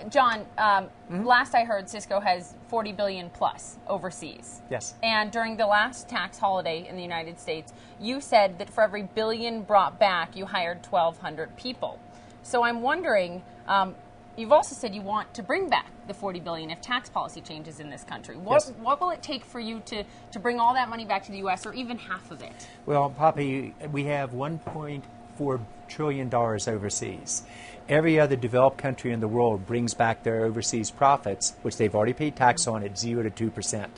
John, last I heard, Cisco has $40 billion plus overseas. Yes. And during the last tax holiday in the United States, you said that for every billion brought back, you hired 1,200 people. So I'm wondering, you've also said you want to bring back the $40 billion if tax policy changes in this country. What will it take for you to bring all that money back to the U.S. or even half of it? Well, Poppy, we have $1.4 trillion overseas. Every other developed country in the world brings back their overseas profits, which they've already paid tax on, at 0 to 2%.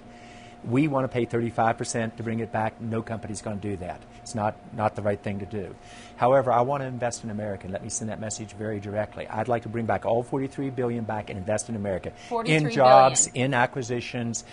We want to pay 35% to bring it back. No company's going to do that. It's not the right thing to do. However, I want to invest in America. Let me send that message very directly. I'd like to bring back all $43 billion back and invest in America. In jobs, in acquisitions,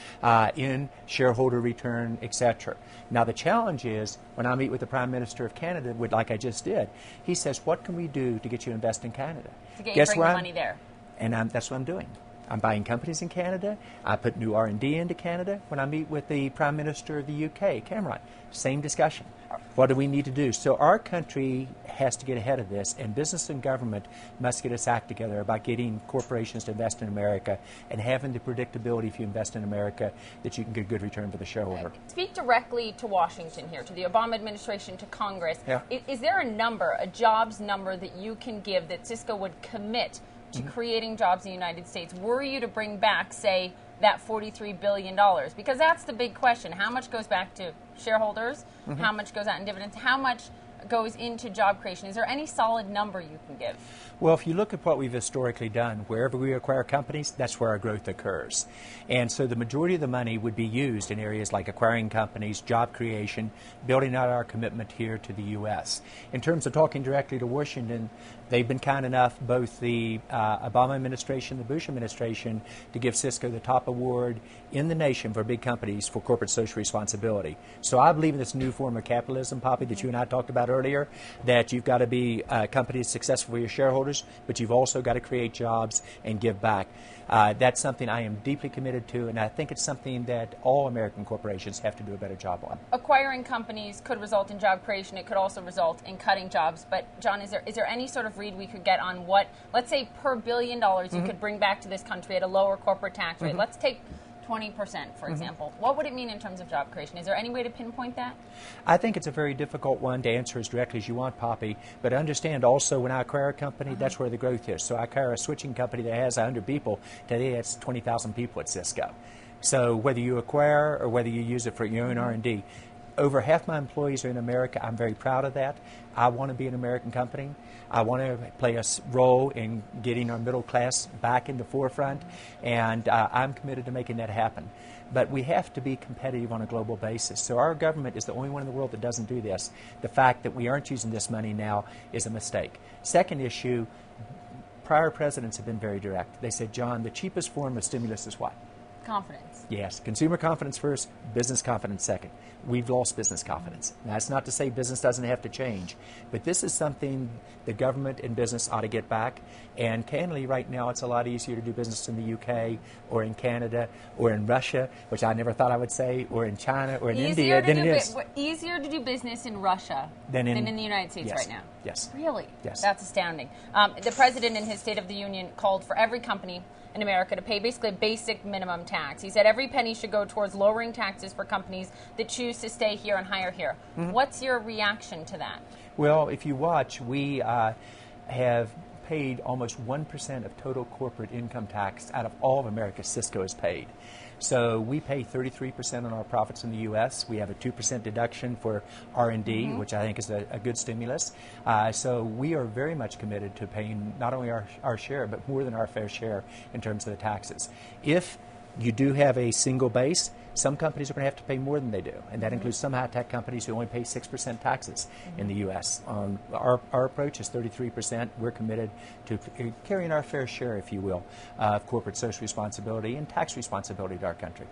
in shareholder return, etc. Now, the challenge is, when I meet with the Prime Minister of Canada, like I just did, he says, what can we do to get you to invest in Canada? To get you to bring the money there. And that's what I'm doing. I'm buying companies in Canada. I put new R&D into Canada. When I meet with the Prime Minister of the UK, Cameron, same discussion. What do we need to do? So our country has to get ahead of this, and business and government must get its act together about getting corporations to invest in America and having the predictability, if you invest in America, that you can get a good return for the shareholder. Speak directly to Washington here, to the Obama administration, to Congress. Yeah. Is there a number, a jobs number that you can give that Cisco would commit to creating jobs in the United States, were you to bring back, say, that $43 billion? Because that's the big question. How much goes back to shareholders? How much goes out in dividends? How much goes into job creation? Is there any solid number you can give? Well, if you look at what we've historically done, wherever we acquire companies, that's where our growth occurs. And so the majority of the money would be used in areas like acquiring companies, job creation, building out our commitment here to the U.S. In terms of talking directly to Washington, they've been kind enough, both the Obama administration, the Bush administration, to give Cisco the top award in the nation for big companies for corporate social responsibility. So I believe in this new form of capitalism, Poppy, that you and I talked about earlier, that you've got to be a company that's successful for your shareholders, but you've also got to create jobs and give back. That's something I am deeply committed to, and I think it's something that all American corporations have to do a better job on. Acquiring companies could result in job creation. It could also result in cutting jobs. But, John, is there any sort of read we could get on what, let's say, per $1 billion you could bring back to this country at a lower corporate tax rate? Let's take 20%, for example. What would it mean in terms of job creation? Is there any way to pinpoint that? I think it's a very difficult one to answer as directly as you want, Poppy. But understand also, when I acquire a company, that's where the growth is. So I acquire a switching company that has 100 people. Today, that's 20,000 people at Cisco. So whether you acquire or whether you use it for your own R&D, over half my employees are in America. I'm very proud of that. I want to be an American company. I want to play a role in getting our middle class back in the forefront, and I'm committed to making that happen. But we have to be competitive on a global basis. So our government is the only one in the world that doesn't do this. The fact that we aren't using this money now is a mistake. Second issue, prior presidents have been very direct. They said, John, the cheapest form of stimulus is what? Confidence. Yes, consumer confidence first, business confidence second. We've lost business confidence. Now, that's not to say business doesn't have to change, but this is something the government and business ought to get back. And candidly, right now, it's a lot easier to do business in the UK or in Canada or in Russia, which I never thought I would say, or in China or in India than it is. Easier to do business in Russia than in the United States right now? Yes. Really? Yes. That's astounding. The President in his State of the Union called for every company in America to pay basically a basic minimum tax. He said every penny should go towards lowering taxes for companies that choose to stay here and hire here. What's your reaction to that? Well, if you watch, we have paid almost 1% of total corporate income tax out of all of America. Cisco has paid. So we pay 33% on our profits in the U.S. We have a 2% deduction for R&D, which I think is a good stimulus. So we are very much committed to paying not only our share, but more than our fair share in terms of the taxes. If you do have a single base, some companies are going to have to pay more than they do, and that includes some high-tech companies who only pay 6% taxes in the U.S. Our approach is 33%. We're committed to carrying our fair share, if you will, of corporate social responsibility and tax responsibility to our country.